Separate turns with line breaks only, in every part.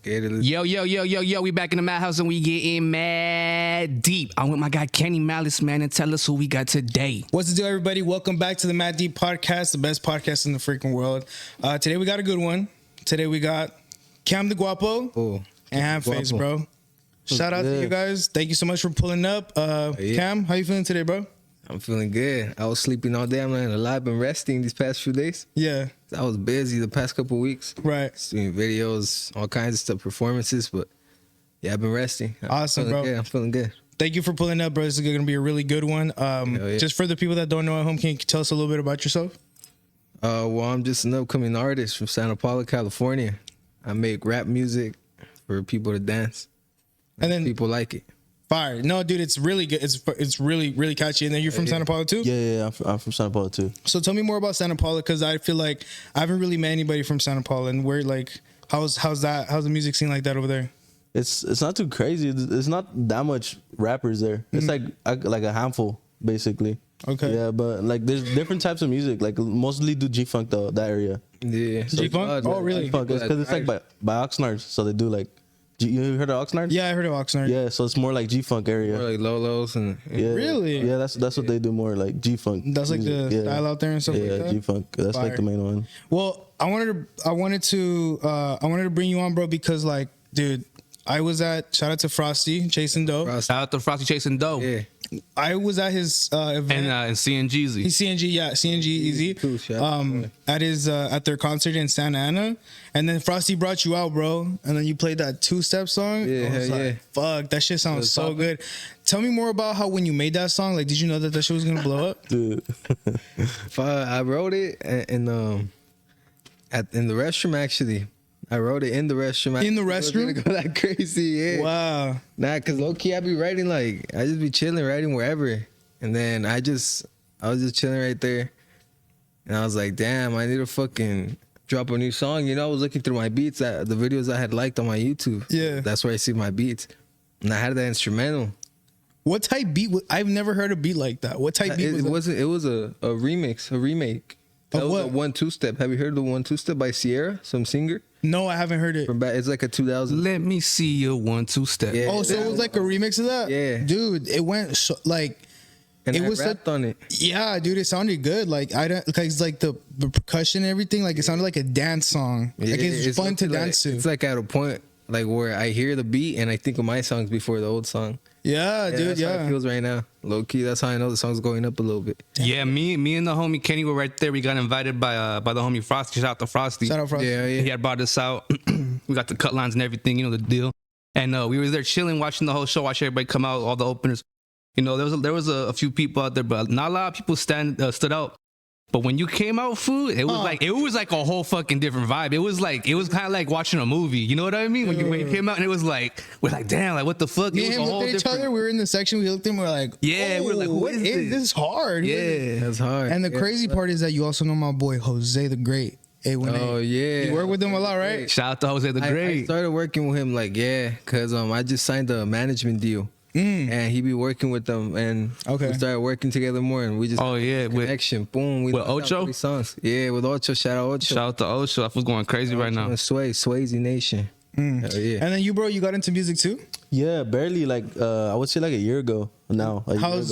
Yo, we back in the madhouse and we getting mad deep. I'm with my guy Kenny Malice, man, and tell us who we got today.
What's the deal, everybody? Welcome back to the Mad Deep Podcast, the best podcast in the freaking world. Today we got a good one. Today we got CamDaGuapo and Handface, bro. Shout out to you guys. Thank you so much for pulling up. Cam, how you feeling today, bro?
I'm feeling good. I was sleeping all day. I'm not alive, been resting these past few days.
Yeah.
I was busy the past couple of weeks.
Right.
Doing videos, all kinds of stuff, performances, but yeah, I've been resting.
Awesome, bro.
I'm feeling good.
Thank you for pulling up, bro. This is going to be a really good one. Just for the people that don't know at home, can you tell us a little bit about yourself?
Well, I'm just an upcoming artist from Santa Paula, California. I make rap music for people to dance. And then people like it.
Fire. No, dude, it's really good. It's really, really catchy. And then you're from Santa Paula too?
Yeah, I'm from Santa Paula too.
So tell me more about Santa Paula, because I feel like I haven't really met anybody from Santa Paula. And where, like, how's the music scene like that over there?
It's not too crazy. It's not that much rappers there. It's like a handful, basically.
Okay.
Yeah, but like there's different types of music. Like mostly do G-Funk though, that area.
Yeah.
So G-Funk? Oh, really?
G-Funk, because it's like by Oxnard, so they do like. You heard of Oxnard?
Yeah, I heard of Oxnard.
Yeah, so it's more like G-Funk area.
More like Lolos and
yeah.
Really?
Yeah, that's what they do more, like G-Funk.
That's like
music.
the style out there and stuff like that?
Yeah, G-Funk. That's
Fire.
like the main one.
Well, I wanted to bring you on, bro, because like, dude, I was at, shout out to Frosty chasing dough.
Shout out to Frosty chasing dough.
yeah.
I was at his event.
And CNGeezy.
He's CNG, yeah, CNG Easy.
Cool,
At their concert in Santa Ana, and then Frosty brought you out, bro, and then you played that two-step song.
Yeah,
I was like, fuck, that shit sounds so good. Tell me more about how when you made that song, like, did you know that shit was gonna blow up?
Dude.
I wrote it in the restroom actually. I wrote it in the restroom.
In the restroom?
I was gonna go that crazy, yeah.
Wow.
Nah, cause low key I be writing I just be chilling, writing wherever, and then I was just chilling right there, and I was like, damn, I need to fucking drop a new song. You know, I was looking through my beats, the videos I had liked on my YouTube.
Yeah.
That's where I see my beats, and I had that instrumental.
What type beat? I've never heard a beat like that. What type beat was that?
It was a remake. That was a 1-2 step. Have you heard of the 1-2 step by Sierra, some singer?
No, I haven't heard it.
It's like a 2000.
Let me see your 1-2 step.
Yeah.
Oh, so it was like a remix of that?
Yeah.
Dude, it went so, like,
And
it
I
was
rapped on it.
Yeah, dude, it sounded good. Like, I don't, cause like the percussion and everything, like it sounded like a dance song. Like it's fun to dance to.
It's like at a point like where I hear the beat and I think of my songs before the old song.
Yeah, dude,
That's how it feels right now. Low key, that's how I know the song's going up a little bit.
Yeah, me and the homie Kenny were right there. We got invited by the homie Frosty. Shout out to Frosty.
Shout out Frosty.
Yeah.
He had brought us out. We got the cut lines and everything, you know the deal. And we were there chilling, watching the whole show, watching everybody come out, all the openers. You know, there was a few people out there, but not a lot of people stood out. But when you came out, food, it was like a whole fucking different vibe. It was kind of like watching a movie. You know what I mean? When you came out, and it was like, we're like, damn, like what the fuck?
Me and him looked at each other. We were in the section. We looked at him. We were like,
yeah, we're like, what is this?
This is hard.
Yeah, that's hard.
And the crazy part is that you also know my boy Jose the Great.
Yeah.
You work with him a lot, right?
Shout out to Jose the Great.
I started working with him because I just signed a management deal. And he be working with them, and we started working together more, and we just connection. Boom, we
with Ocho
songs. Yeah, with Ocho. Shout out Ocho.
Shout out to Ocho. That was going crazy right now.
Swayze Nation.
Hell yeah. And then you, bro, you got into music too?
Yeah, barely. Like I would say like a year ago now. How's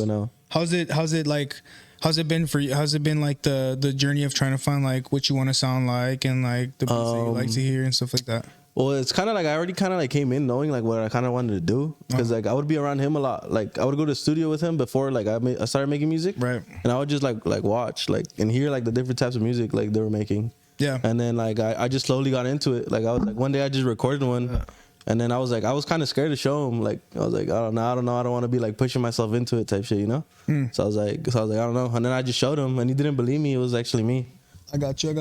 it been for you? How's it been like the journey of trying to find like what you want to sound like and like the beats that you like to hear and stuff like that? Well, it's kind of like I already kind of like came in knowing like what I kind of wanted to do, because like I would be around him a lot. Like I would go to the studio with him before like I started making music,
right?
And I would just like watch like and hear like the different types of music like they were making.
Yeah.
And then like I just slowly got into it. Like I was like one day I just recorded one, and then I was kind of scared to show him. Like I was like I don't know, I don't want to be like pushing myself into it type shit, you know. So I was like I don't know, and then I just showed him, and he didn't believe me. It was actually me.
I got you.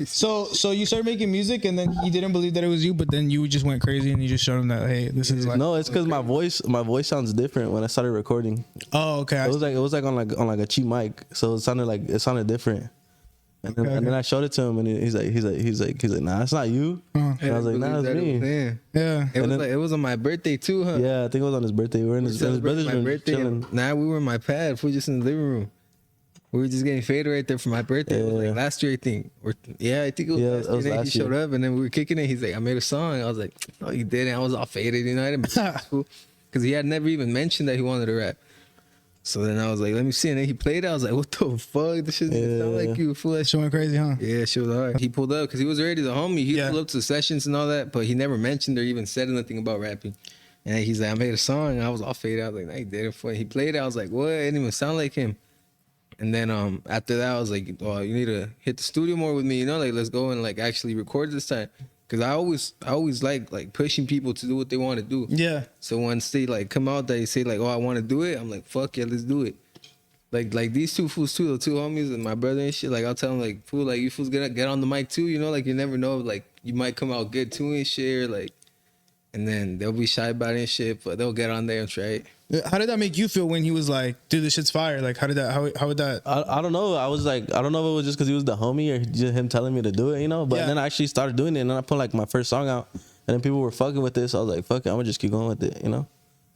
So you started making music, and then he didn't believe that it was you, but then you just went crazy and you just showed him that, hey, this is like.
No, it's because my voice sounds different when I started recording.
Oh, okay.
It was like on like a cheap mic, so it sounded different. And then I showed it to him, and he's like, nah, it's not you. And I was like, nah, it's me.
Yeah.
It was on my birthday too, huh?
Yeah, I think it was on his birthday. We were in his brother's room chilling.
Nah, we were in my pad. We were just in the living room. We were just getting faded right there for my birthday. It was like last year, I think. I think it was last year. Then he showed up, and then we were kicking it. He's like, I made a song. I was like, no, you didn't. I was all faded, you know. I didn't because he had never even mentioned that he wanted to rap. So then I was like, let me see. And then he played it. I was like, what the fuck? This shit doesn't sound like you, fool. That
shit went crazy, huh?
Yeah, shit was hard. He pulled up because he was already the homie. He pulled up to the sessions and all that, but he never mentioned or even said anything about rapping. And he's like, I made a song. And I was all faded. I was like, no, he didn't. He played it. I was like, what? It didn't even sound like him. And then after that, I was like, oh, you need to hit the studio more with me, you know, like let's go and like actually record this time. Cause I always like pushing people to do what they want to do.
Yeah.
So once they like come out, they say like, oh, I want to do it. I'm like, fuck yeah, let's do it. Like these two fools too, the two homies and my brother and shit. Like I'll tell them like, fool, like you fools gonna get on the mic too, you know, like you never know, like you might come out good too and shit, or, like, and then they'll be shy about it and shit, but they'll get on there and try it.
How did that make you feel when he was like, dude, this shit's fire? Like, how would that?
I don't know. I was like, I don't know if it was just because he was the homie or just him telling me to do it, you know? But then I actually started doing it, and then I put like my first song out, and then people were fucking with this. So I was like, fuck it, I'm gonna just keep going with it, you know?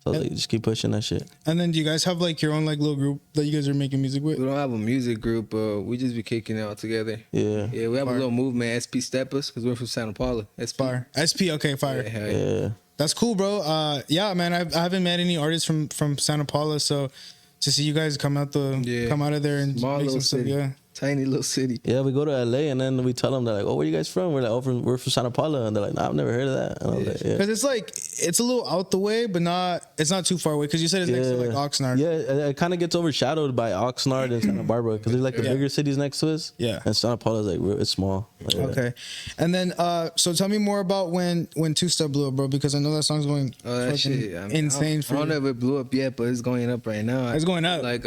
So I was like, just keep pushing that shit.
And then do you guys have like your own like little group that you guys are making music with?
We don't have a music group, we just be kicking it out together.
Yeah.
Yeah, we have a little movement, SP Step Us, because we're from Santa Paula. SP.
Fire. SP, okay, fire.
Yeah.
That's cool, bro. Yeah, man, I haven't met any artists from Santa Paula, so to see you guys come out of there and
small
make
little
some
city.
stuff,
Tiny little city.
Yeah, we go to LA and then we tell them, they're like, oh, where are you guys from? We're like, oh, we're from Santa Paula. And they're like, nah, I've never heard of that. And I was like, yeah.
Because it's a little out the way, but it's not too far away. Because you said it's next to like Oxnard.
Yeah, it kind of gets overshadowed by Oxnard and Santa Barbara because they're like the bigger cities next to us.
Yeah.
And Santa Paula is like, it's small. Like,
okay. And then, so tell me more about when Two Step blew up, bro, because I know that song's going insane for you.
I don't know if it blew up yet, but it's going up right now.
It's going up.
Like,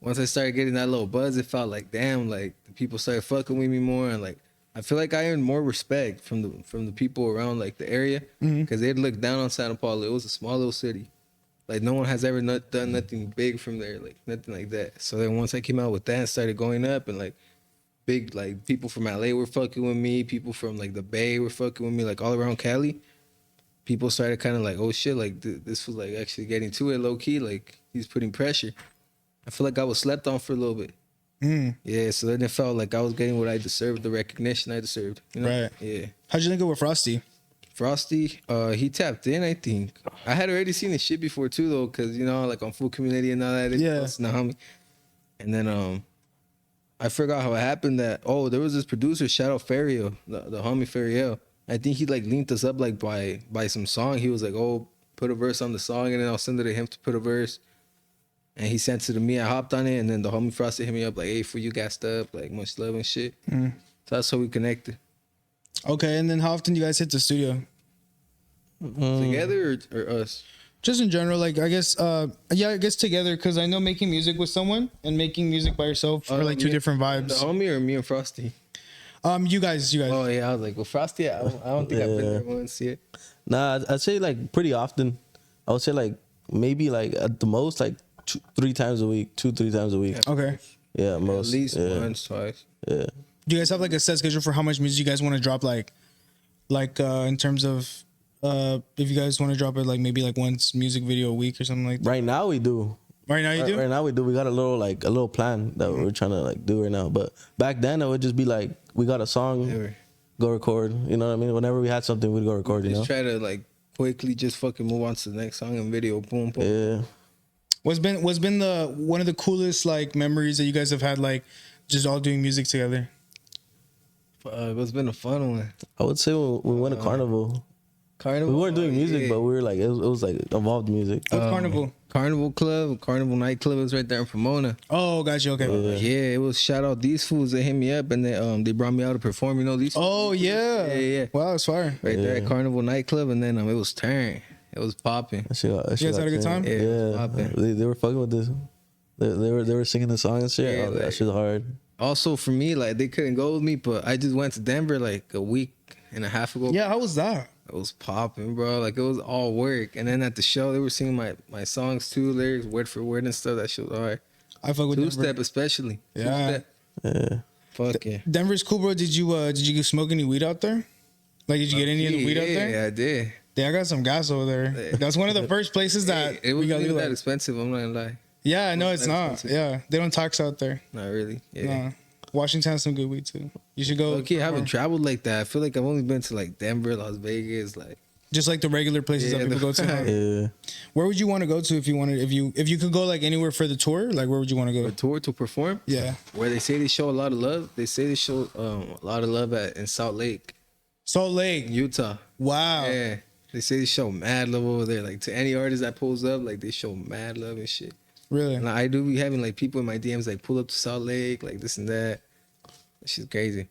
once I started getting that little buzz, it felt like, damn, like the people started fucking with me more, and like I feel like I earned more respect from the people around like the area, because they'd look down on Santa Paula. It was a small little city, like no one has ever done nothing big from there, like nothing like that. So then once I came out with that and started going up, and like big like people from LA were fucking with me, people from like the Bay were fucking with me, like all around Cali. People started kind of like, oh shit, like this was like actually getting to it low key, like he's putting pressure. I feel like I was slept on for a little bit. Yeah, so then it felt like I was getting what I deserved, the recognition I deserved. You know?
Right.
Yeah.
How'd you link it with Frosty?
Frosty, he tapped in, I think. I had already seen his shit before too, though, because, you know, like on Full Community and all that.
Yeah.
Homie. And then I forgot how it happened that, there was this producer, shout out Fariel, the homie Fariel. I think he like linked us up like by some song. He was like, put a verse on the song, and then I'll send it to him to put a verse. And he sent it to me. I hopped on it, and then the homie Frosty hit me up like, "Hey, for you gassed up, like much love and shit." So that's how we connected.
Okay, and then how often do you guys hit the studio?
Together or us?
Just in general, like I guess together, because I know making music with someone and making music by yourself are like two different vibes.
The homie or me and Frosty?
You guys.
Oh yeah, I was like, well, Frosty, I don't think I've been there once yet.
Nah, I'd say like pretty often. I would say like maybe like at the most like 2-3 times a week.
Okay.
Yeah, most.
At least once, twice.
Yeah.
Do you guys have like a set schedule for how much music you guys want to drop? Like in terms of if you guys want to drop it like maybe like once music video a week or something like that?
Right now we do.
Right now you do?
Right now we do. We got a little plan that we're trying to like do right now. But back then it would just be like we got a song, go record. You know what I mean? Whenever we had something, we'd go record.
Just try to like quickly just fucking move on to the next song and video. Boom, boom.
Yeah.
What's been one of the coolest like memories that you guys have had like just all doing music together?
What's been a fun one?
I would say when we went to Carnival.
Carnival.
We weren't doing music, but we were like it was like involved music.
What's Carnival?
Carnival Club, Carnival Nightclub was right there in Pomona.
Oh, gotcha. Okay.
Yeah, it was shout out these fools that hit me up and they brought me out to perform. You know these.
Oh yeah.
Yeah.
Wow, it's fire.
Right there at Carnival Nightclub, and then it was turn. It was popping.
You guys had a good time?
Yeah.
They were fucking with this. They were singing the song and shit.
Yeah,
Oh, that shit's hard.
Also for me, like they couldn't go with me, but I just went to Denver like a week and a half ago.
Yeah, how was that?
It was popping, bro. Like it was all work. And then at the show, they were singing my songs too, lyrics word for word and stuff. That shit was hard.
I fuck with
Two
Denver.
Step especially.
Yeah.
Yeah.
Fuck yeah.
Denver's cool, bro. Did you smoke any weed out there? Like, did you get any of the weed out there?
Yeah, I did.
Yeah, I got some gas over there. That's one of the first places that
it
we got
wasn't even
like,
that expensive. I'm not gonna lie.
Yeah, no, it's not.
Expensive.
Yeah, they don't tax out there.
Not really. Yeah.
No. Washington has some good weed too. You should go.
Okay, I haven't traveled like that. I feel like I've only been to like Denver, Las Vegas, like.
Just like the regular places that people go to.
Yeah.
Where would you want to go to if you wanted? If you could go like anywhere for the tour, like where would you want to go?
A tour to perform.
Yeah.
Where they say they show a lot of love. They say they show a lot of love in Salt Lake,
Salt Lake,
Utah.
Wow.
Yeah. They say they show mad love over there. Like to any artist that pulls up, like they show mad love and shit.
Really?
And I do be having like people in my DMs like pull up to Salt Lake, like this and that. That shit's crazy.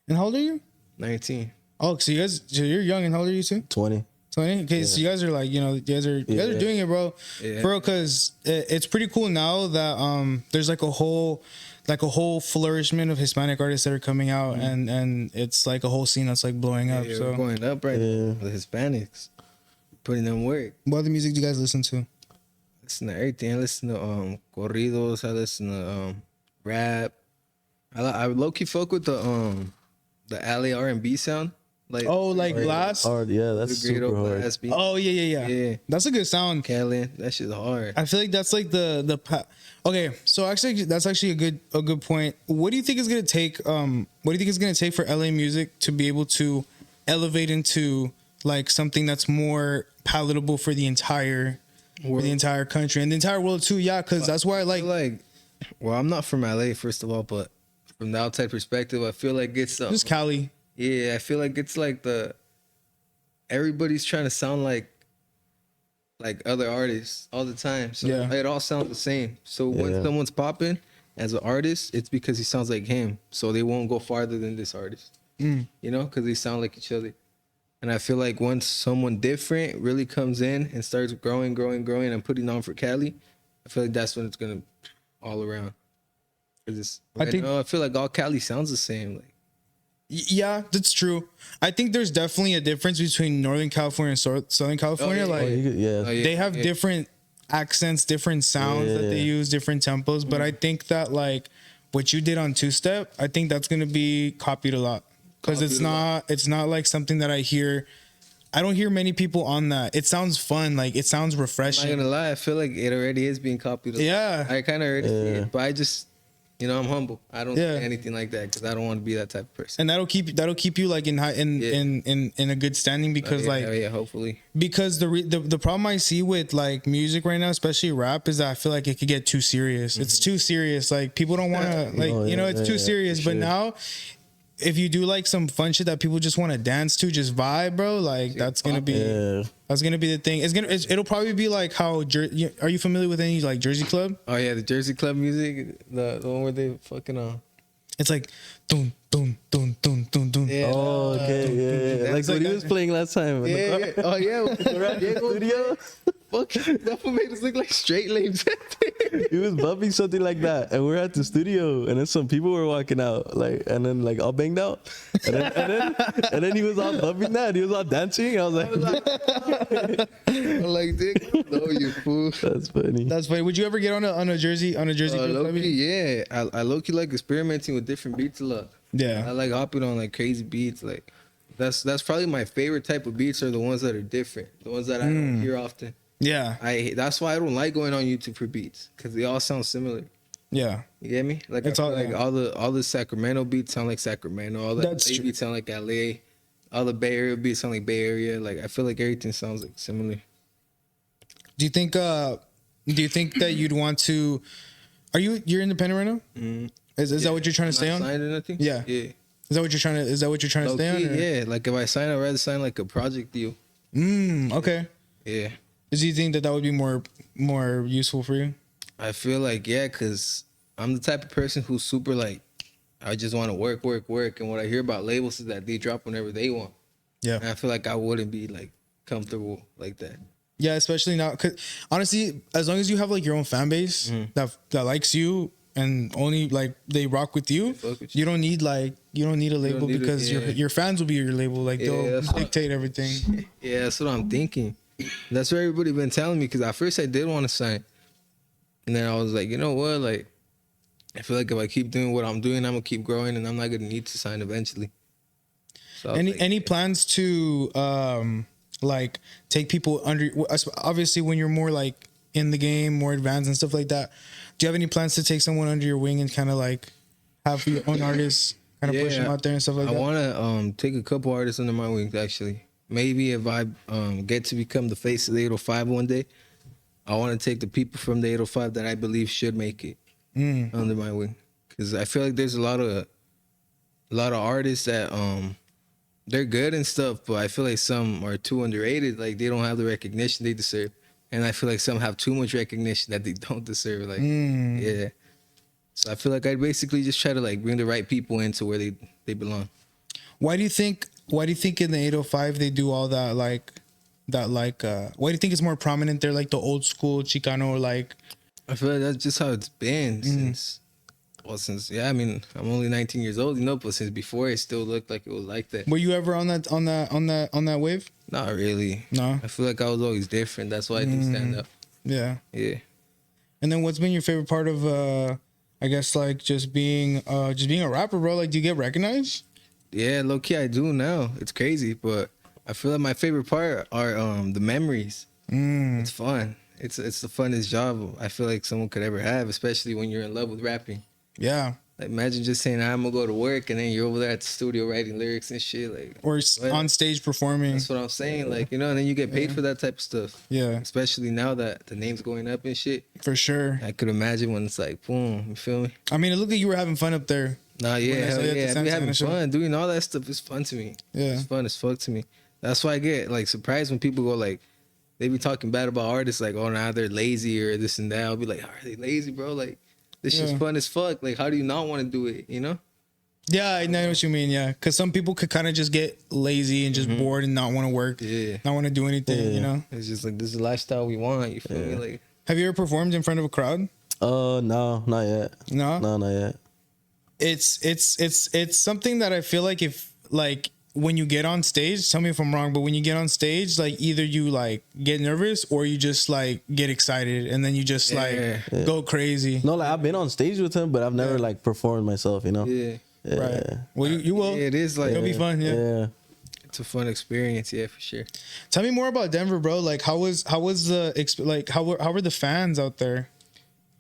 And how old are you?
19.
Oh, so you're young, and how old are you too?
20.
20. Okay, so you guys are like, you guys are doing it, bro.
Yeah.
Bro, because it's pretty cool now that there's like a whole flourishment of Hispanic artists that are coming out, and it's like a whole scene that's like blowing up.
Yeah,
So
we're going up right now. The Hispanics putting them work.
what other music do you guys listen to?
Listen to everything. I listen to corridos. I listen to rap. I low key fuck with the LA R&B sound. Like
Like Blast.
Hard, yeah, that's
the great
super
old
hard.
Blast beat.
Oh yeah. That's a good sound.
Kellen, that shit's hard.
I feel like that's like okay. So actually, that's actually a good point. What do you think is gonna take? What do you think is gonna take for LA music to be able to elevate into like something that's more palatable for the entire country and the entire world too? Yeah, because that's why I like.
Well, I'm not from LA, first of all, but from the outside perspective, I feel like it's
Just Cali.
yeah, I feel like it's like everybody's trying to sound like other artists all the time. So
Yeah.
it all sounds the same. So when someone's popping as an artist, it's because he sounds like him. So they won't go farther than this artist. You know, because they sound like each other. And I feel like once someone different really comes in and starts growing and putting on for Cali, I feel like that's when it's gonna all around. Cause I feel like all Cali sounds the same. Like
Yeah, that's true. I think there's definitely a difference between Northern California and Southern California. They have different accents, different sounds that they use, different tempos. But I think that like what you did on Two Step, I think that's gonna be copied a lot because it's not like something that I hear. I don't hear many people on that. It sounds fun, like it sounds refreshing.
I'm not gonna lie, I feel like it already is being copied.
Yeah,
I kind of already see it, but I just. I'm humble. I don't say anything like that because I don't want to be that type of person.
And that'll keep you like in a good standing because
hopefully.
Because the problem I see with like music right now, especially rap, is that I feel like it could get too serious. It's too serious. Like people don't want to it's too serious. But now, if you do like some fun shit that people just want to dance to, just vibe, bro. Like that's gonna be the thing. It'll probably be like how. Are you familiar with any like Jersey Club?
Oh yeah, the Jersey Club music, the one where they fucking
It's like dun dun dun dun dun dun.
Yeah.
Oh, okay, yeah. Like what he was playing last time.
Yeah. Oh yeah, studio. Fuck, that one made us look like straight lames.
He was bumping something like that, and we're at the studio, and then some people were walking out, and then all banged out, and then he was all bumping that, he was all dancing. I was like,
I'm like, dick, no, you fool.
That's funny.
That's funny. Would you ever get on a Jersey
low-key, yeah. I low-key like experimenting with different beats a lot.
Yeah,
I like hopping on like crazy beats. Like that's probably my favorite type of beats are the ones that are different, the ones that I don't hear often.
Yeah,
that's why I don't like going on YouTube for beats because they all sound similar.
Yeah,
you get me? Like
it's
all the Sacramento beats sound like Sacramento. All the LA beats sound like LA. All the Bay Area beats sound like Bay Area. Like I feel like everything sounds like similar.
Do you think that you'd want to? You're independent right now? Mm-hmm. Is that what you're trying to stay on?
Signed or nothing?
Yeah.
Yeah.
Is that what you're trying to stay on?
Yeah. Like if I sign, I'd rather sign like a project deal.
Okay.
Yeah.
Do you think that would be more useful for you?
I feel like because I'm the type of person who's super like I just want to work, and what I hear about labels is that they drop whenever they want.
Yeah.
And I feel like I wouldn't be like comfortable like that.
Yeah, especially now, because honestly, as long as you have like your own fan base that likes you and only like they rock with you, you don't need a label because your fans will be your label. Like they'll dictate everything.
Yeah, that's what I'm thinking. That's what everybody been telling me because at first I did want to sign, and then I was like, you know what, like I feel like if I keep doing what I'm doing, I'm gonna keep growing, and I'm not gonna need to sign eventually. So
any plans to like take people under? Obviously, when you're more like in the game, more advanced and stuff like that. Do you have any plans to take someone under your wing and kind of like have your own artists kind of push them out there and stuff like that?
I want to take a couple artists under my wing, actually. Maybe if I get to become the face of the 805 one day, I want to take the people from the 805 that I believe should make it under my wing. Because I feel like there's a lot of artists that they're good and stuff, but I feel like some are too underrated. Like, they don't have the recognition they deserve. And I feel like some have too much recognition that they don't deserve. Like, yeah. So I feel like I basically just try to like bring the right people into where they belong. Why do you think
in the 805 they do all that why do you think it's more prominent there, like the old school Chicano, like?
I feel like that's just how it's been since I mean, I'm only 19 years old, but since before it still looked like it was like that.
Were you ever on that wave?
Not really.
No.
I feel like I was always different. That's why I didn't stand up.
Yeah.
Yeah.
And then what's been your favorite part of I guess like just being a rapper, bro? Like, do you get recognized?
Yeah, low key I do now. It's crazy, but I feel like my favorite part are the memories. It's fun. It's the funnest job I feel like someone could ever have, especially when you're in love with rapping.
Yeah.
Like, imagine just saying, I'm gonna go to work, and then you're over there at the studio writing lyrics and shit. Like,
or on stage performing.
That's what I'm saying. Like, and then you get paid for that type of stuff.
Yeah.
Especially now that the name's going up and shit.
For sure.
I could imagine when it's like, boom, you feel me?
I mean, it looked like you were having fun up there.
Nah, yeah, hell yeah. I be having fun. Doing all that stuff is fun to me.
Yeah.
It's fun as fuck to me. That's why I get, like, surprised when people go, like, they be talking bad about artists, like, oh, now they're lazy or this and that. I'll be like, are they lazy, bro? Like, this shit's fun as fuck. Like, how do you not want to do it, you know?
Yeah, I know what you mean, yeah. Because some people could kind of just get lazy and just bored and not want to work. Yeah. Not want to do anything, you know?
It's just like, this is the lifestyle we want, you feel me? Like,
have you ever performed in front of a crowd?
No, not yet.
No?
No, not yet.
It's something that I feel like if, like, when you get on stage, tell me if I'm wrong, but when you get on stage, like, either you like get nervous or you just like get excited and then you just go crazy.
No, like, I've been on stage with him, but I've never like performed myself, you know?
Yeah.
Right. Well, you will.
Yeah, it is like,
it'll be fun. Yeah.
It's a fun experience. Yeah, for sure.
Tell me more about how were the fans out there?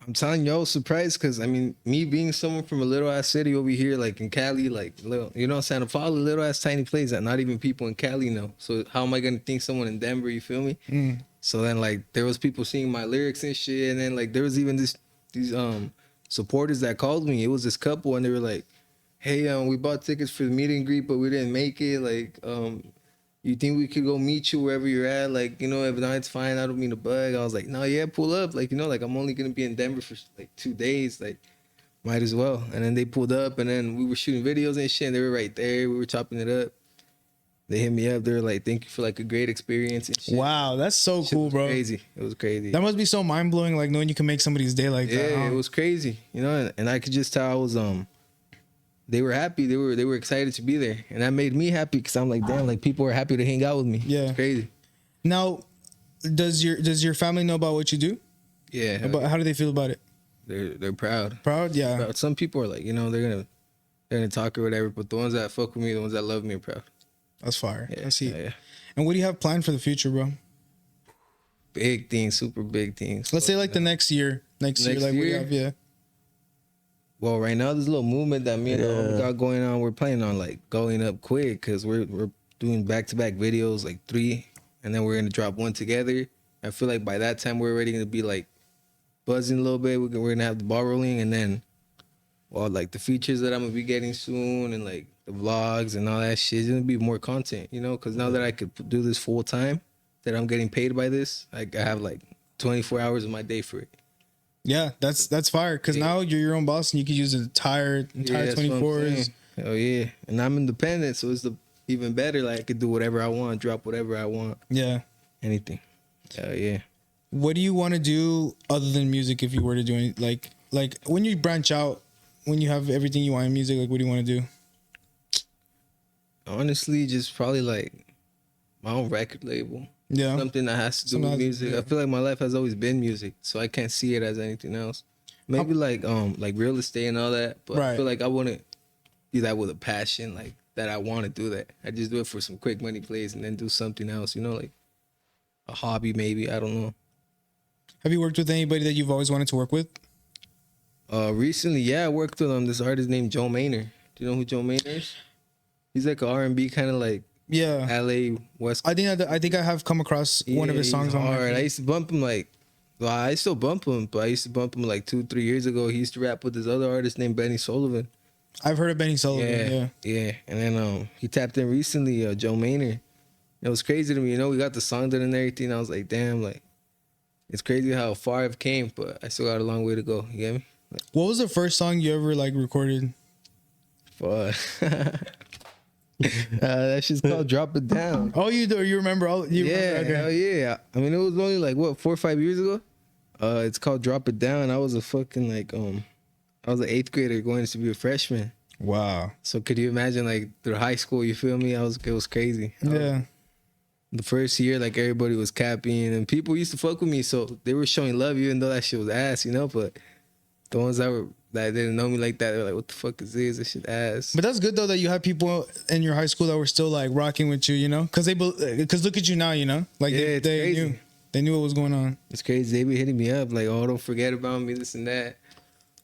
I'm telling you, I was surprised because, I mean, me being someone from a little ass city over here, like in Cali, like, Santa Paula, little ass tiny place that not even people in Cali know. So how am I going to think someone in Denver, you feel me? So then, like, there was people seeing my lyrics and shit. And then, like, there was even these supporters that called me. It was this couple and they were like, hey, we bought tickets for the meet and greet, but we didn't make it. Like, you think we could go meet you wherever you're at? Like, if not, it's fine. I don't mean to bug. I was like, no, yeah, pull up. Like, like, I'm only going to be in Denver for like 2 days. Like, might as well. And then they pulled up and then we were shooting videos and shit. And they were right there. We were chopping it up. They hit me up. They were like, thank you for like a great experience and shit.
Wow, that's so cool, bro.
Crazy. It was crazy.
That must be so mind blowing, like knowing you can make somebody's day like that.
Yeah, it was crazy. And I could just tell I was they were happy. They were excited to be there, and that made me happy because I'm like, damn, like people are happy to hang out with me. Yeah, it's crazy.
Now, does your family know about what you do?
Yeah.
How do they feel about it?
They're proud.
Proud, yeah.
Proud. Some people are like, they're gonna talk or whatever, but the ones that fuck with me, the ones that love me, are proud.
That's fire.
Yeah,
I see.
Yeah.
And what do you have planned for the future, bro?
Big things, super big things.
Let's say like the next year. Next year, like what do you have? Yeah.
Well, right now, there's a little movement that me and homie got going on. We're planning on like going up quick because we're doing back-to-back videos, like 3, and then we're gonna drop 1 together. I feel like by that time we're already gonna be like buzzing a little bit. We're gonna have the ball rolling, and then like the features that I'm gonna be getting soon, and like the vlogs and all that shit. It's gonna be more content, because now that I could do this full time, that I'm getting paid by this, I have like 24 hours of my day for it.
Yeah, that's fire. Because now you're your own boss and you can use the entire 24s.
Oh yeah, and I'm independent, so it's even better. Like I could do whatever I want, drop whatever I want.
Yeah,
anything. Oh yeah.
What do you want to do other than music? If you were to do any, like when you branch out, when you have everything you want in music, like what do you want to do?
Honestly, just probably like my own record label.
Yeah.
Something that has to do with music. I feel like my life has always been music, so I can't see it as anything else. Maybe like real estate and all that, but I feel like I wouldn't do that with a passion, like that I want to do that. I just do it for some quick money plays and then do something else, like a hobby maybe. I don't know.
Have you worked with anybody that you've always wanted to work with?
Recently, yeah, I worked with this artist named Joe Maynard. Do you know who Joe Maynard is? He's like a R&B kind of like LA West.
I think I have come across one of his songs on my feed.
I used to bump him like, well, I still bump him, but I used to bump him like 2-3 years ago. He used to rap with this other artist named Benny Sullivan.
I've heard of Benny Sullivan.
Yeah. And then he tapped in recently, Joe Maynard. It was crazy to me, you know. We got the song done and everything. I was like, damn, like it's crazy how far I've came, but I still got a long way to go. You get me? Like,
what was the first song you ever like recorded?
Fuck. That shit's called "Drop It Down."
Oh, you do? You remember? Remember? Okay.
Hell yeah. I mean, it was only like what 4 or 5 years ago. It's called "Drop It Down." I was a fucking like I was an 8th grader going to be a freshman.
Wow.
So could you imagine like through high school? You feel me? It was crazy.
Yeah.
The first year, like everybody was capping and people used to fuck with me, so they were showing love, even though that shit was ass, you know. But the ones that didn't know me like that, they were like, "What the fuck is this? This shit ass."
But that's good though that you had people in your high school that were still like rocking with you, you know, because look at you now, you know, like they knew what was going on.
It's crazy. They be hitting me up like, "Oh, don't forget about me, this and that."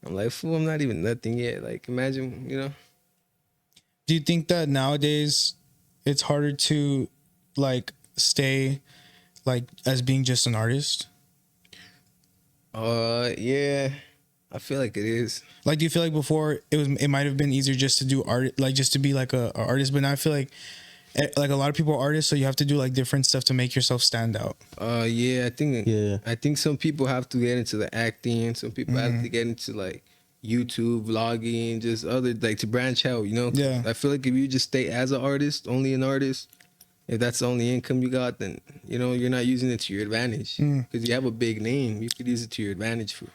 I'm like, "Fool, I'm not even nothing yet." Like, imagine, you know.
Do you think that nowadays it's harder to like stay like as being just an artist?
Yeah, I feel like it is.
Like, do you feel like before it might have been easier just to do art, like just to be like a artist, but now I feel like a lot of people are artists, so you have to do like different stuff to make yourself stand out.
Yeah, I think some people have to get into the acting, some people have to get into like YouTube, vlogging, just other like to branch out, you know?
Yeah.
I feel like if you just stay as an artist, only an artist, if that's the only income you got, then you know you're not using it to your advantage. Because you have a big name, you could use it to your advantage for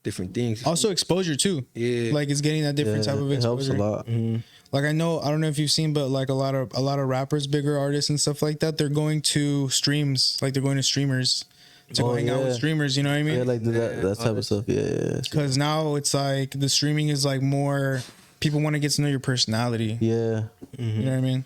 different things.
Also exposure too.
Yeah.
Like it's getting that different type of exposure.
It helps a lot.
Like I don't know if you've seen, but like a lot of rappers, bigger artists and stuff like that, they're going to streams, like they're going to streamers to go hang out with streamers, you know what I mean?
Yeah, like that type of stuff. Yeah.
Because now it's like the streaming is like more, people want to get to know your personality.
Yeah.
You know what I mean?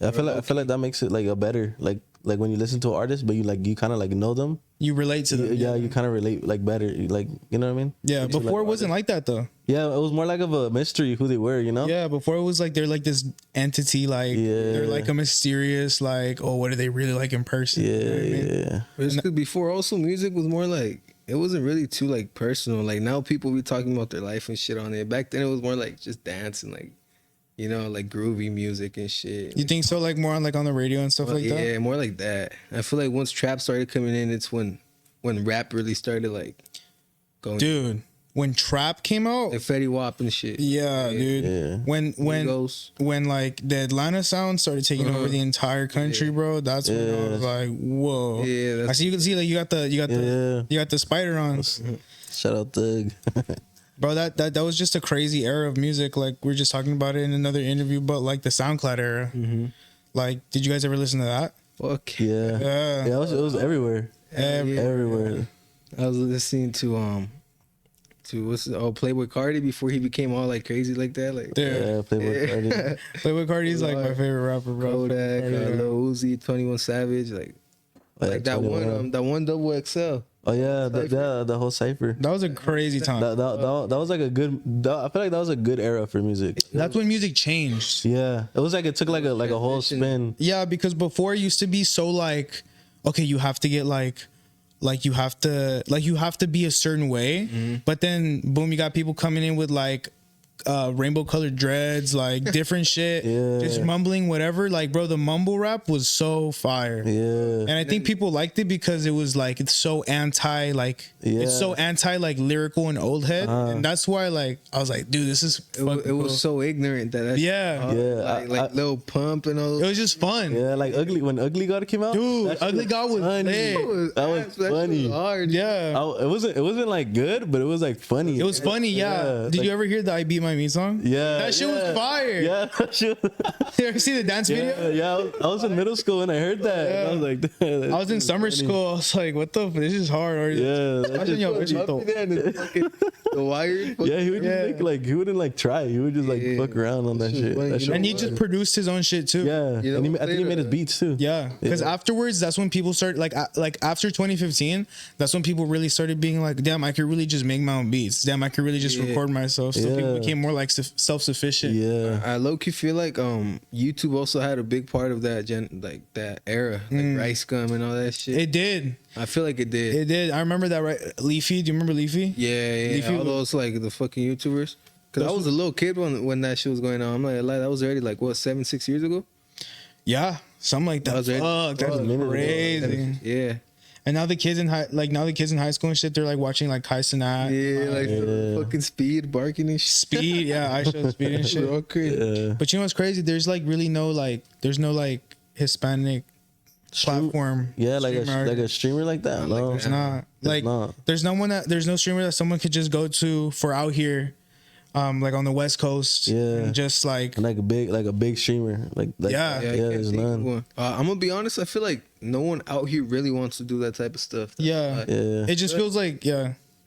I feel like that makes it like a better like when you listen to an artist, but you kind of like know them.
You relate to them.
Yeah, you kind of relate like better, like, you know what I mean?
Yeah,
Makes
before
like
it wasn't like that though.
Yeah, it was more like of a mystery who they were, you know?
Yeah, before it was like they're like this entity, like they're like a mysterious, like, oh, what are they really like in person?
Yeah,
You know what I mean?
yeah.
It's 'cause before also music was more like, it wasn't really too like personal. Like now people be talking about their life and shit on it. Back then it was more like just dancing, like, you know, like groovy music and shit.
You think so? Like more on the radio and stuff like that?
Yeah, more like that. I feel like once trap started coming in, it's when rap really started like going.
Dude, when trap came out,
like Fetty Wap and shit.
yeah, dude.
Yeah.
When like the Atlanta sound started taking over the entire country, bro. That's when I was like, whoa.
Yeah,
I see. You can see like you got the spider on.
Shout out Thug.
Bro, that was just a crazy era of music. Like we were just talking about it in another interview, but like the SoundCloud era. Like, did you guys ever listen to that?
Fuck
Yeah.
Yeah.
Yeah, it was everywhere. Everywhere.
I was listening to Playboy Cardi before he became all like crazy like that. Like,
Yeah, Playboy Cardi.
Playboy Cardi's like my favorite rapper, bro.
Kodak, Lil Uzi, 21 Savage, like that
21.
one double XL.
Oh yeah, the whole cipher.
That was a crazy time.
That was like a good. I feel like that was a good era for music.
That's when music changed.
Yeah, it was like it took like a whole spin.
Yeah, because before it used to be so like, okay, you have to get like you have to be a certain way, but then boom, you got people coming in with like rainbow colored dreads, like different shit, just mumbling whatever. Like, bro, the mumble rap was so fire.
Yeah,
and I think people liked it because it was like it's so anti like lyrical and old head, and that's why like I was like, dude, this is
it was so ignorant that like Lil Pump and all.
It was just fun.
Yeah, like when Ugly God came out,
dude, Ugly God was funny.
That was funny.
Hard.
Yeah,
it wasn't like good, but it was like funny.
It was funny. Yeah. Did you ever hear the I Beat My My Meat song?
Yeah,
That shit was fire.
Yeah, that shit.
You ever see the dance video?
Yeah. I was in middle school and I heard that. And I was like,
I was in summer school. I was like, what the f- this is hard.
Yeah,
I was in your bitch, what the-
The wired.
yeah, he would just make like he wouldn't like try. He would just like fuck around on that shit. That shit
And he
was
just
fire.
produced his own shit too.
Yeah,
You know
and
what
I think he made his beats too.
Yeah, because afterwards, that's when people started like after 2015. That's when people really started being like, "Damn, I could really just make my own beats. Damn, I could really just record myself." So people
Yeah.
became more like self sufficient.
Yeah,
I low key feel like YouTube also had a big part of that like that era, like Rice Gum and all that shit.
It did.
I feel like it did.
It did. I remember that. Right, Leafy. Do you remember Leafy?
Yeah,
Leafy
all
was-
those like the fucking YouTubers. Cause I was a little kid when that shit was going on. I'm not gonna lie, that was already like what 7-6 years ago.
Yeah, something like that.
That was it.
Fuck, that's
a minute ago.
crazy.
Yeah,
And now the kids in high school and shit, they're like watching like Kai Cenat,
yeah, like the fucking Speed barking and shit.
Speed. Yeah, I show Speed and shit.
Real crazy.
yeah.
But you know what's crazy? There's like really no like Hispanic platform.
Yeah, like
streamer.
a streamer like that. No,
It's not like
not.
there's no streamer that someone could just go to for out here, like on the West Coast.
Yeah.
and just like
and like a big streamer. Like
Yeah.
Yeah, I can't
there's
think of
none.
one. I'm gonna be honest. I feel like no one out here really wants to do that type of stuff.
yeah,
Yeah,
it just feels like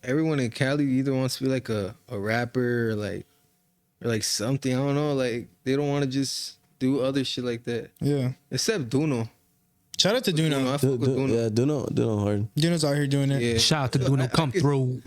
Everyone in Cali either wants to be like a rapper or like something. I don't know. Like they don't want to just do other shit like that.
yeah.
Except Duno.
Shout out to
Duno,
Duno.
I fuck with Duno.
yeah, Duno hard.
Duno's out here doing it.
Yeah.
Shout out to Duno, come through.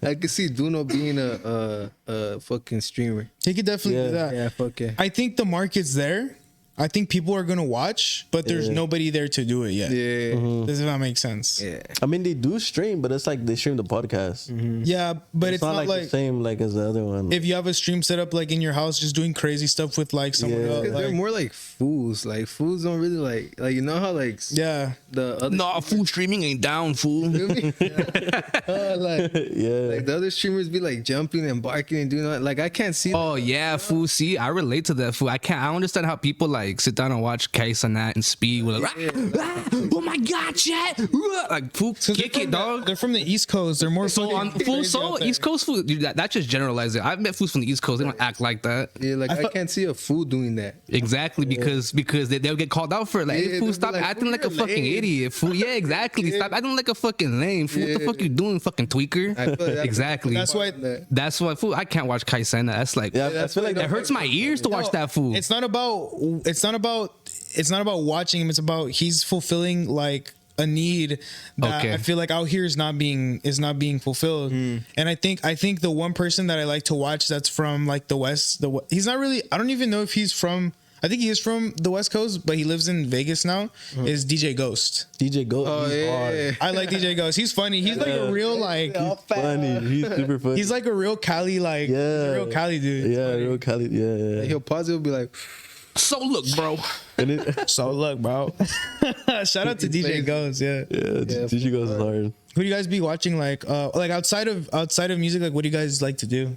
I could see Duno being a fucking streamer.
He could definitely do that.
Yeah, fuck yeah.
I think the market's there. I think people are gonna watch, but there's nobody there to do it yet.
Yeah.
Does that make sense?
Yeah.
I mean, they do stream, but it's like they stream the podcast.
Yeah, but it's not
like the
like
same like as the other one.
if you have a stream set up like in your house, just doing crazy stuff with like someone
Yeah.
else.
Because they're
Like,
more like fools. Like fools don't really like you know how like
yeah,
the other
Nah, fool streaming ain't down, fool.
like
yeah,
the other streamers be like jumping and barking and doing that. Like I can't see.
Oh yeah, fool. See, I relate to that, fool. I understand how people like sit down and watch Case and that and Speed with like, oh my god, chat, like fool, kick it, dog.
They're from the East Coast. They're more
So on
fucking
full
crazy
soul
out there.
East Coast food, dude, that just generalizes it. I've met fools from the East Coast. They don't act like that.
Yeah, like I can't see a fool doing that.
Exactly, because they'll get called out for it. Like,
Yeah,
hey,
they'll
fool,
be
stop
like,
acting
fool,
like a
you're
fucking
lame.
idiot. Fool, yeah, exactly. Stop acting like a fucking lame. Fool, what the fuck you doing, fucking tweaker?
I feel like that's-
Exactly.
That's why.
That's why, fool. I can't watch Kai Cenat. That's like,
yeah. I
that's
feel
why
like
you
it hurts my ears to watch that fool.
It's not about. It's not about watching him. It's about he's fulfilling like a need that
Okay.
I feel like out here is not being fulfilled. And I think the one person that I like to watch that's from like the West. He's not really. I don't even know if he's from. I think he is from the West Coast, but he lives in Vegas now. Is DJ Ghost.
DJ Go.
Oh
he's hard.
yeah.
I like DJ Ghost. He's funny. He's like a real like.
Funny. He's super funny.
He's like a real Cali like. He's a real Cali dude.
Yeah, real Cali. Yeah.
He'll pause it. Will be like,
so look, bro.
And it,
So look, bro. Shout out to DJ Ghost. Yeah.
DJ goes hard.
Who do you guys be watching like outside of music? Like, what do you guys like to do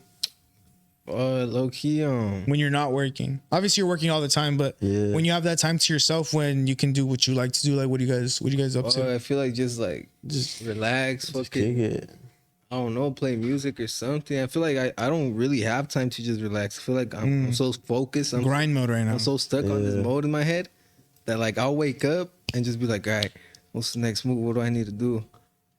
low key.
when you're not working? Obviously, you're working all the time, but
Yeah.
when you have that time to yourself, when you can do what you like to do, like what do you guys up to?
I feel like just relax,
Just
fucking.
kick it.
I don't know, play music or something. I feel like I don't really have time to just relax. I feel like I'm so focused.
Grind mode right now.
I'm so stuck on this mode in my head that like I'll wake up and just be like, all right, what's the next move? What do I need to do?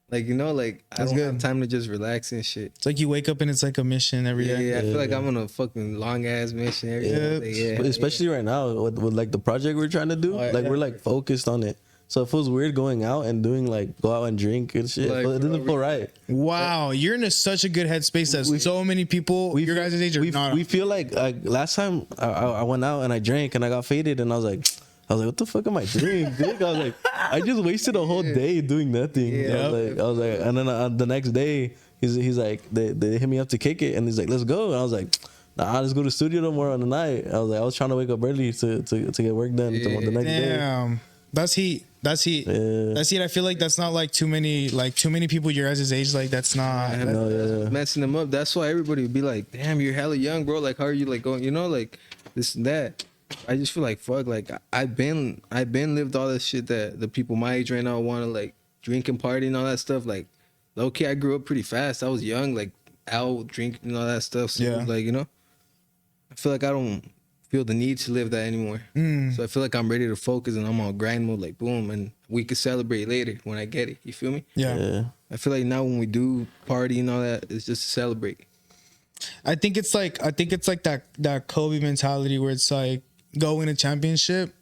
Like, you know, like I
That's
don't
good.
have time to just relax and shit.
It's like you wake up and it's like a mission every
Yeah,
day.
I feel like I'm on a fucking long ass mission every day. Yeah,
But especially right now with like the project we're trying to do,
Oh,
like
yeah.
we're like focused on it. So it feels weird going out and doing like go out and drink and shit.
Like,
But it doesn't feel right.
Wow, you're in such a good headspace that so many people your guys' age are not.
We feel like last time I went out and I drank and I got faded and I was like, what the fuck am I doing, dude? I was like, I just wasted a whole day doing nothing.
Yeah.
I was like, and then the next day he's like, they hit me up to kick it and he's like, let's go. And I was like, nah, let's go to the studio tomorrow on the night. I was like, I was trying to wake up early to get work done the next day.
Damn, that's heat. That's heat.
Yeah.
That's heat. I feel like that's not like too many people your guys' age. Like that's not.
messing them up. That's why everybody would be like, damn, you're hella young, bro. Like, how are you like going, you know, like this and that. I just feel like fuck, like I've been lived all this shit that the people my age right now want to like drink and party and all that stuff. Like, okay, I grew up pretty fast. I was young, like out drinking and all that stuff. So
Yeah.
it was like, you know, feel like I don't feel the need to live that anymore. So I feel like I'm ready to focus and I'm on grind mode, like boom, and we could celebrate later when I get it. You feel me?
Yeah.
I feel like now when we do party and all that, it's just to celebrate.
I think it's like that Kobe mentality where it's like go win a championship,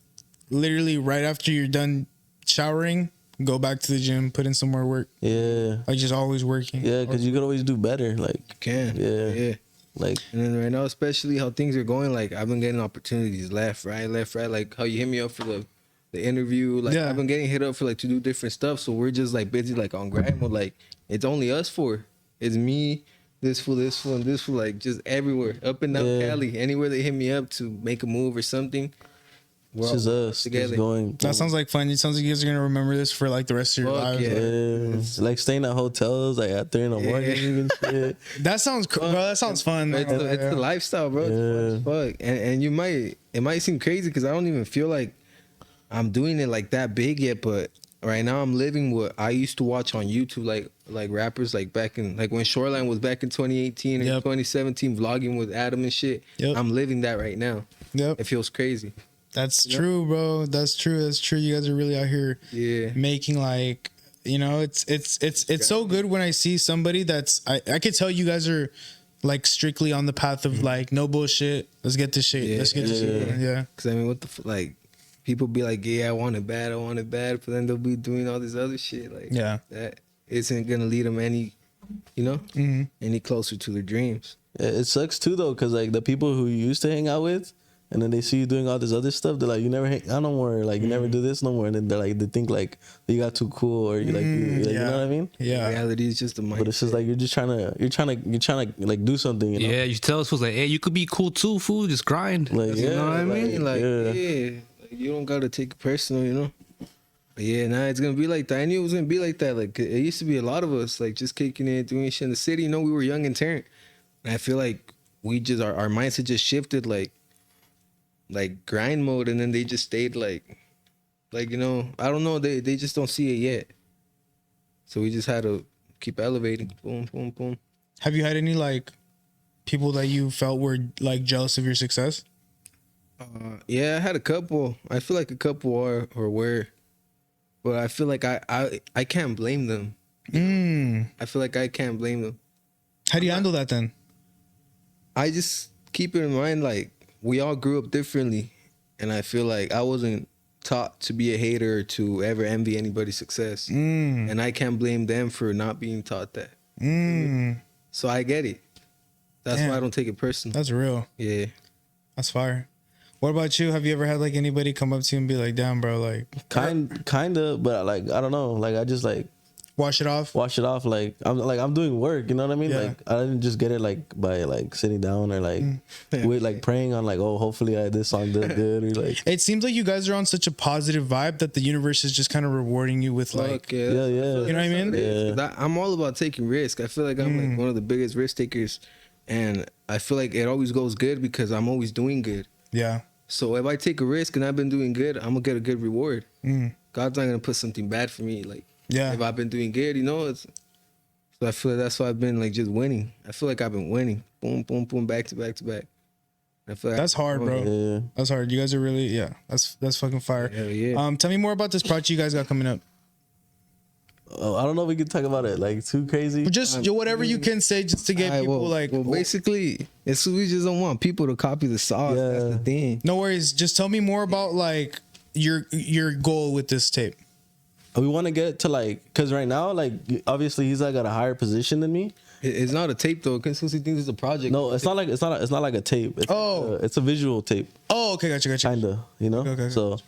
literally right after you're done showering, go back to the gym, put in some more work.
Yeah.
Like just always working.
Yeah, because you could always do better. Like
You can.
Yeah. Like,
And then right now, especially how things are going, like I've been getting opportunities left, right. Like how you hit me up for the interview. Like
Yeah.
I've been getting hit up for like to do different stuff. So we're just like busy like on grind mode. Like it's only us four. It's me, this fool, and this fool. Like just everywhere, up and down Cali, anywhere they hit me up to make a move or something. We're
it's just
all
us
together.
just going.
That sounds like fun. It sounds like you guys are gonna remember this for like the rest of your
Fuck
lives.
yeah.
It's like staying at hotels like at 3 in the morning and shit.
That sounds bro. That sounds fun.
It's the lifestyle, bro. It's fun as fuck. And it might seem crazy because I don't even feel like I'm doing it like that big yet, but right now I'm living what I used to watch on YouTube, like rappers like back in like when Shoreline was back in 2018 and 2017 vlogging with Adam and shit.
Yep.
I'm living that right now.
Yep.
It feels crazy.
That's true, bro. That's true. You guys are really out here making like, you know, it's so good when I see somebody that's I could tell you guys are like strictly on the path of like no bullshit. Let's get this shit. Let's get this shit. Yeah.
Cause I mean, what the like people be like, yeah, I want it bad, but then they'll be doing all this other shit like that isn't gonna lead them any, you know, any closer to their dreams.
It sucks too though, cause like the people who you used to hang out with, and then they see you doing all this other stuff, they're like, you never hang out no more, like you never do this no more, and then they're like, they think like you got too cool, or you like, you know what I mean?
Yeah.
Reality is just the mindset.
But it's just like you're trying to like do something, you know?
Yeah, you tell us fools like, hey, you could be cool too, fool. Just grind.
Like,
You know what I mean?
Like,
yeah.
like, you don't gotta take it personal, you know. But yeah, nah, it's gonna be like that. I knew it was gonna be like that. Like it used to be a lot of us, like just kicking it, doing shit in the city. You know, we were young and turned, and I feel like we just our mindset just shifted, like grind mode, and then they just stayed like you know, I don't know, they just don't see it yet. So we just had to keep elevating. Boom, boom, boom.
Have you had any like people that you felt were like jealous of your success?
Yeah, I had a couple. I feel like a couple are or were, but I feel like I can't blame them. I feel like I can't blame them.
How do you handle that then?
I just keep it in mind, like we all grew up differently, and I feel like I wasn't taught to be a hater or to ever envy anybody's success, and I can't blame them for not being taught that. So I get it. That's why I don't take it personal.
That's real.
Yeah.
That's fire. What about you? Have you ever had like anybody come up to you and be like, "Damn, bro, like
kind of, but like I don't know, like I just like
wash it off"?
like I'm doing work, you know what I mean?
Yeah.
Like I didn't just get it like by like sitting down or like with like praying on like, oh, hopefully this song did good, or like
It seems like you guys are on such a positive vibe that the universe is just kind of rewarding you with like,
yeah.
yeah.
you know what I mean?
Yeah. I'm all about taking risk. I feel like I'm like one of the biggest risk takers, and I feel like it always goes good because I'm always doing good.
Yeah.
So if I take a risk and I've been doing good, I'm gonna get a good reward. God's not gonna put something bad for me. Like if I've been doing good, you know. So I feel like that's why I've been like just winning. I feel like I've been winning. Boom, boom, boom, back to back to back. I feel like
That's hard, bro.
Yeah.
That's hard. You guys are really that's fucking fire.
Hell yeah.
Tell me more about this project you guys got coming up.
Oh, I don't know if we can talk about it like too crazy.
Just whatever you can say, just to get people
well, basically, it's we just don't want people to copy the sauce.
Yeah.
That's the thing.
No worries. Just tell me more about like your goal with this tape.
We want to get to like, cause right now, like obviously he's like at a higher position than me.
It's not a tape though, because he thinks it's a project.
No, it's not like a tape. It's a visual tape.
Oh, okay, gotcha.
Kinda, you know.
Okay.
So,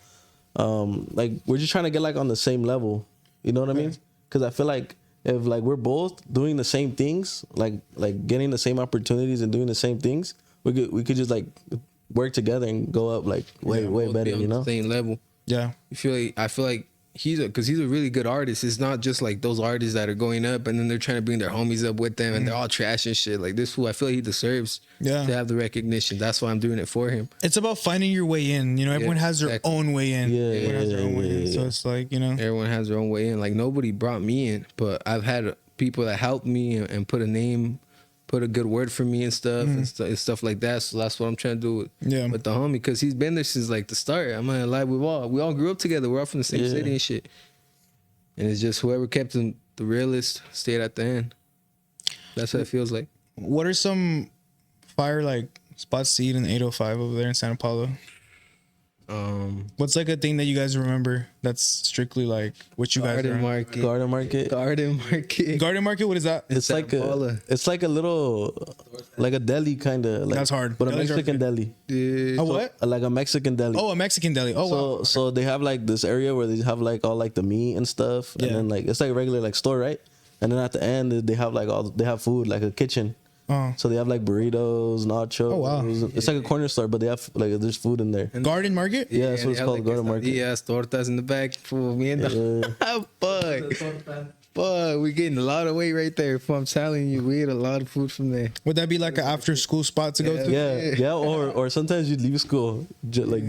like we're just trying to get like on the same level. You know what I mean? Because I feel like if like we're both doing the same things, like getting the same opportunities and doing the same things, we could just like work together and go up like way better. You know,
same level.
Yeah.
I feel like because he's a really good artist. It's not just like those artists that are going up and then they're trying to bring their homies up with them and they're all trash and shit. Like this fool, I feel like he deserves to have the recognition. That's why I'm doing it for him.
It's about finding your way in. You know, everyone has their own way in. Everyone has their own way in. So it's like, you know,
everyone has their own way in. Like nobody brought me in, but I've had people that helped me and put a name put a good word for me and stuff and stuff like that. So that's what I'm trying to do with the homie, because he's been there since like the start. I'm not gonna lie, we all grew up together. We're all from the same city and shit. And it's just whoever kept him the realest stayed at the end. That's what it feels like.
What are some fire like spots to eat in the 805 over there in Santa Paula? What's like a thing that you guys remember that's strictly like what you guys
Garden Market.
Garden Market.
Garden Market, what is that?
It's like a little, like a deli kind of. Like,
That's hard.
But a
Delis
Mexican deli.
A what?
Like a Mexican deli.
Oh, a Mexican deli. Oh, wow.
So they have like this area where they have like all like the meat and stuff, and then like it's like a regular like store, right? And then at the end they have like they have food, like a kitchen. So they have like burritos, nachos. Oh wow! It's like a corner store, but they have like there's food in there.
Garden Market?
Yeah, that's what it's called, like Garden Market.
Yes, tortas in the back for me and Fuck, we're getting a lot of weight right there. I'm telling you, we ate a lot of food from there.
Would that be like an after school spot to go to?
Yeah. Or sometimes you leave school, like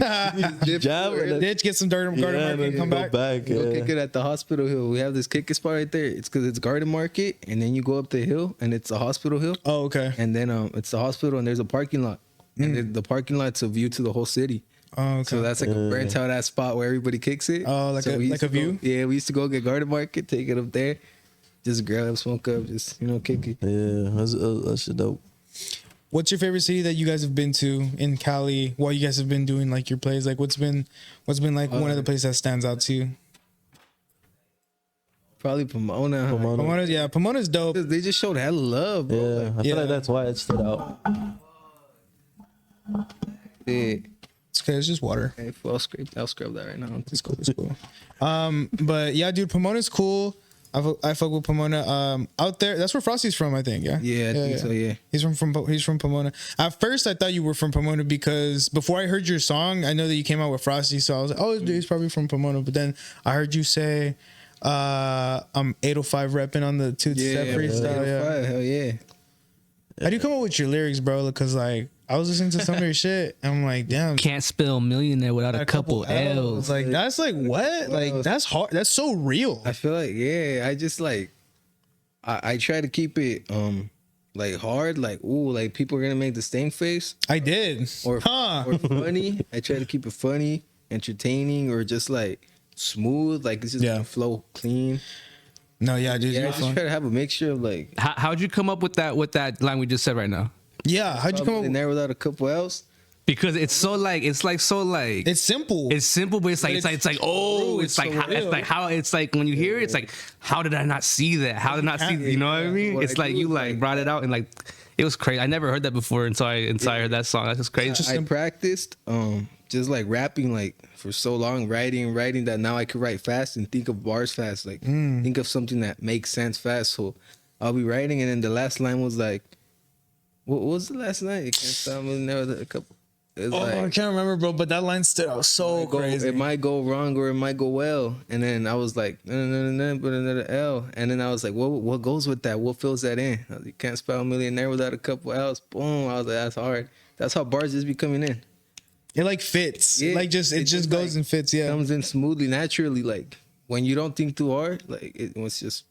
ditch, get some Garden Market, and come back.
Go kick it at the Hospital Hill. We have this kicking spot right there. It's because it's Garden Market, and then you go up the hill, and it's a Hospital Hill.
Oh, okay.
And then it's the hospital, and there's a parking lot, and the parking lot's a view to the whole city.
Oh, okay.
So that's like a burnt out ass spot where everybody kicks it.
Oh, like a view?
Yeah, we used to go get Garden Market, take it up there, just grab, smoke up, just kick it.
Yeah, that's shit dope.
What's your favorite city that you guys have been to in Cali while you guys have been doing like your plays? Like what's been like one of the places that stands out to you?
Probably Pomona.
Pomona's dope.
They just showed hella love, bro.
Yeah, I feel like that's why it stood out.
Yeah.
It's okay, it's just water.
Hey, I'll scrub that right now.
It's cool. But yeah, dude, Pomona's cool. I fuck with Pomona. Out there, that's where Frosty's from, I think. Yeah.
Yeah, I think so. Yeah.
He's from Pomona. At first, I thought you were from Pomona because before I heard your song, I know that you came out with Frosty, so I was like, oh, dude, he's probably from Pomona. But then I heard you say, I'm 805 repping on the two-step freestyle. Yeah.
Hell yeah.
How do you come up with your lyrics, bro? Because like I was listening to some of your shit, and I'm like, damn,
can't spell millionaire without a couple L's.
Like that's like what? Like that's hard. That's so real.
I feel like I just like I try to keep it like hard, like ooh, like people are gonna make the same face.
I did.
Or funny. I try to keep it funny, entertaining, or just like smooth, like it's just gonna flow clean.
No, yeah, dude.
Yeah, I just try to have a mixture of like.
How'd you come up with that line we just said right now?
Yeah, how'd you come up
in there without a couple L's?
Because it's simple.
It's simple,
but it's like when you hear it, it's like, how did I not see that? How did I not see? You know what I mean? It's like you like brought it out and like it was crazy. I never heard that before until I heard that song. That's just crazy.
I practiced just like rapping like for so long, writing that now I could write fast and think of bars fast, like think of something that makes sense fast. So I'll be writing, and then the last line was like, what was the last line? You can't stop me there with a couple.
I can't remember, bro, but that line stood out so crazy.
It might go wrong or it might go well, and then I was like, but another L, and then I was like, what goes with that? What fills that in? You can't spell millionaire without a couple L's. Boom! I was like, that's hard. That's how bars just be coming in.
It like fits. Yeah, like it just goes and fits. Yeah,
comes in smoothly, naturally. Like when you don't think too hard, like it was just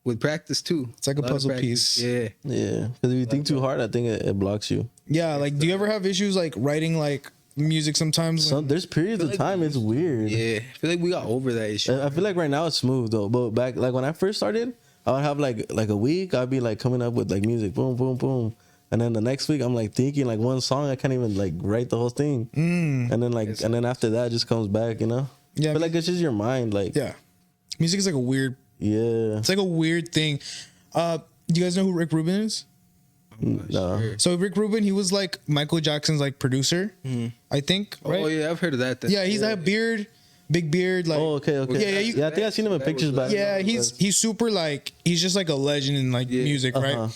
with practice too.
It's like a puzzle piece.
Yeah.
Because if you think too hard, I think it blocks you.
Yeah. Like, do you ever have issues like writing like music sometimes?
There's periods of time it's weird.
Yeah, I feel like we got over that issue.
I feel like right now it's smooth though, but back like when I first started, I would have like a week. I'd be like coming up with like music, boom, boom, boom. And then the next week, I'm like thinking like one song. I can't even like write the whole thing. And then after that, it just comes back, you know?
Yeah.
But like it's just your mind. Like,
yeah. Music is like a weird.
Yeah.
It's like a weird thing. Do you guys know who Rick Rubin is?
No.
Sure.
So Rick Rubin, he was like Michael Jackson's like producer, I think. Right?
Oh yeah, I've heard of that.
Yeah, he's that beard, big beard. Like,
okay.
Yeah,
I think I've seen him in pictures back.
Yeah, he's super like he's just like a legend in like music, right?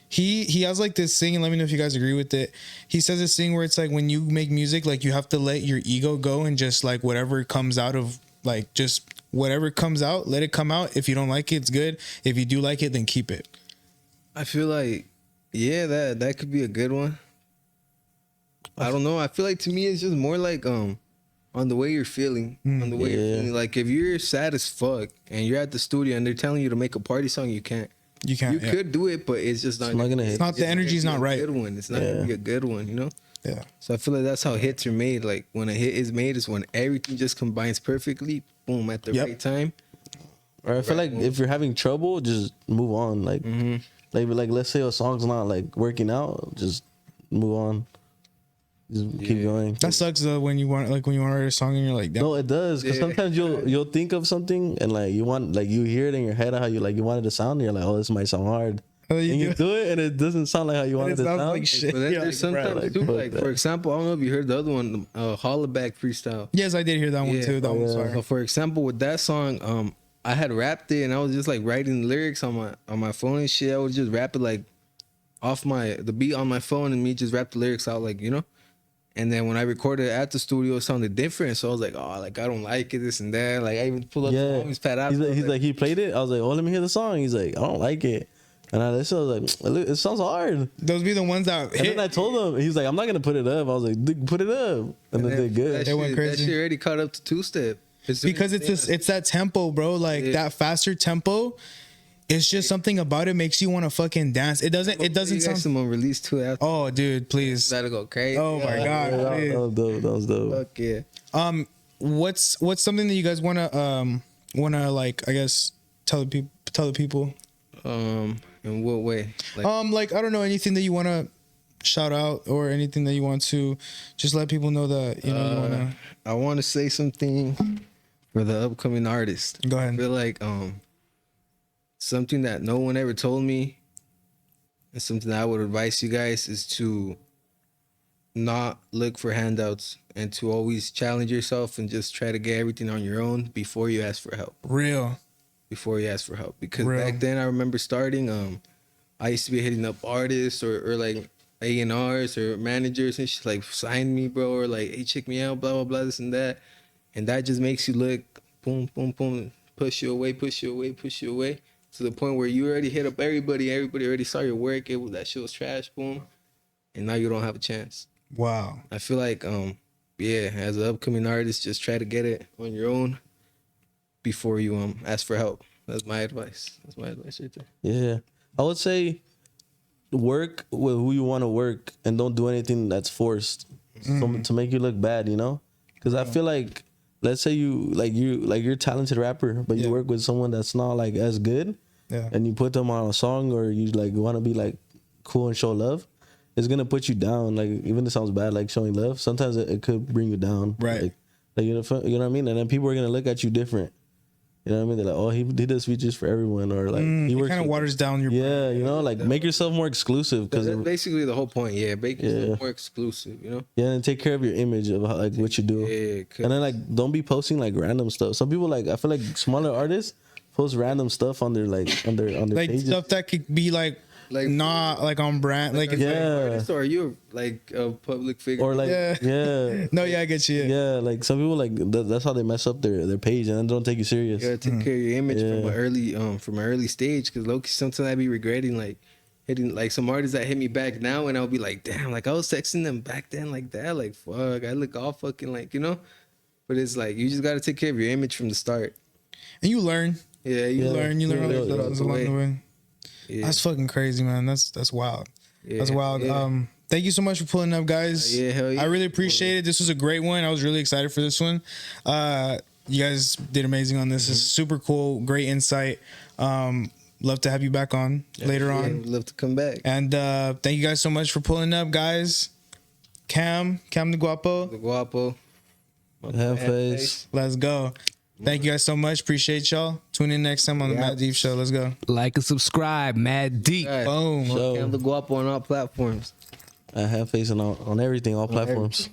He has like this thing, and let me know if you guys agree with it. He says this thing where it's like when you make music, like you have to let your ego go and just like whatever comes out of like just whatever comes out, let it come out. If you don't like it, it's good. If you do like it, then keep it.
I feel like, yeah, that could be a good one. I don't know. I feel like to me it's just more like on the way you're feeling. On the way you're feeling. Like if you're sad as fuck and you're at the studio and they're telling you to make a party song, you can't.
You can't.
You could do it, but it's just not
gonna hit.
It's not the energy's not right.
Good one. It's not gonna be a good one, you know.
Yeah.
So I feel like that's how hits are made. Like when a hit is made, is when everything just combines perfectly. Boom, at the right time.
Or I feel like if you're having trouble, just move on. Like, like let's say a song's not like working out, just move on. Just keep going.
That sucks though when you want to write a song and you're like, damn.
No, it does, because sometimes you'll think of something and like you hear it in your head how you want it to sound. And you're like, oh, this might sound hard.
Oh,
and you do it and it doesn't sound like how you want it to sound.
Like shit.
But then there's sometimes too, like
that.
for example, I don't know if you heard the other one, Hollaback freestyle.
Yes, I did hear that one too. That one. Sorry.
So for example, with that song, I had rapped it and I was just like writing the lyrics on my phone and shit. I would just rap it like off the beat on my phone and me just rap the lyrics out, like, you know. And then when I recorded it at the studio, it sounded different. So I was like, oh, like I don't like it, this and that. Like I even pulled up the homies Pat out.
He's like, he played it. I was like, oh, let me hear the song. He's like, I don't like it. And I listened, I was like, it sounds hard.
Those be the ones that hit.
And then I told him, he's like, I'm not gonna put it up. I was like, put it up. And then they did good.
They went crazy.
That shit already caught up to two-step.
Because it's that tempo, bro. Like that faster tempo. It's just something about it makes you want to fucking dance. It doesn't sound.
Someone released two after.
Oh, dude, please.
That'll go crazy.
Oh my god.
That was dope.
Fuck yeah.
What's something that you guys wanna like, I guess tell the people?
In what way?
Like I don't know, anything that you wanna shout out or anything that you want to just let people know that you know you wanna.
I want to say something for the upcoming artist.
Go ahead.
I feel like something that no one ever told me, and something that I would advise you guys is to not look for handouts and to always challenge yourself and just try to get everything on your own before you ask for help. Before you ask for help. Because back then I remember starting, I used to be hitting up artists or like A&Rs or managers and shit, like, sign me, bro, or like, hey, check me out, blah, blah, blah, this and that. And that just makes you look, boom, boom, boom, push you away, to the point where you already hit up everybody already saw your work, that shit was trash, boom, and now you don't have a chance.
Wow.
I feel like, as an upcoming artist, just try to get it on your own before you ask for help. That's my advice. That's my advice right there.
Yeah. I would say work with who you want to work and don't do anything that's forced to make you look bad, you know? Because I feel like, let's say you're a talented rapper, but you work with someone that's not like as good, and you put them on a song, or you like want to be like cool and show love, it's gonna put you down. Like, even if it sounds bad, like showing love, sometimes it could bring you down.
Right.
Like you know what I mean? And then people are gonna look at you different. You know what I mean? They're like, oh, he does features for everyone, or like he works.
Kind of waters down your
brand. You know, like make yourself more exclusive, because
that's basically the whole point. Yeah, make yourself more exclusive. You know.
Yeah, and take care of your image of how, like what you do.
Yeah,
and then like don't be posting like random stuff. Some people, like, I feel like smaller artists post random stuff on their like on their
like
pages.
Stuff that could be like not like on brand, like
or are you like a public figure,
or like
no, I get you.
Yeah, like some people, like that's how they mess up their page and then don't take you serious.
You gotta take care of your image from an early stage, because low-key sometimes I be regretting like hitting like some artists that hit me back now, and I'll be like, damn, like I was texting them back then like that, like fuck, I look all fucking like, you know. But it's like you just gotta take care of your image from the start,
and you learn.
You learn
all those along the way. Yeah. That's fucking crazy, man. That's wild. Yeah, that's wild. Yeah. Thank you so much for pulling up, guys.
Hell yeah.
I really appreciate it. This was a great one. I was really excited for this one. You guys did amazing on this. It's super cool. Great insight. Love to have you back on later on.
Love to come back.
And thank you guys so much for pulling up, guys. CamDaGuapo.
The Guapo.
Face.
Let's go. Thank you guys so much. Appreciate y'all. Tune in next time on the Mad Deep Show. Let's go.
Like and subscribe. Mad Deep.
Boom.
CamDaGuapo on all platforms.
I have face on everything, all platforms.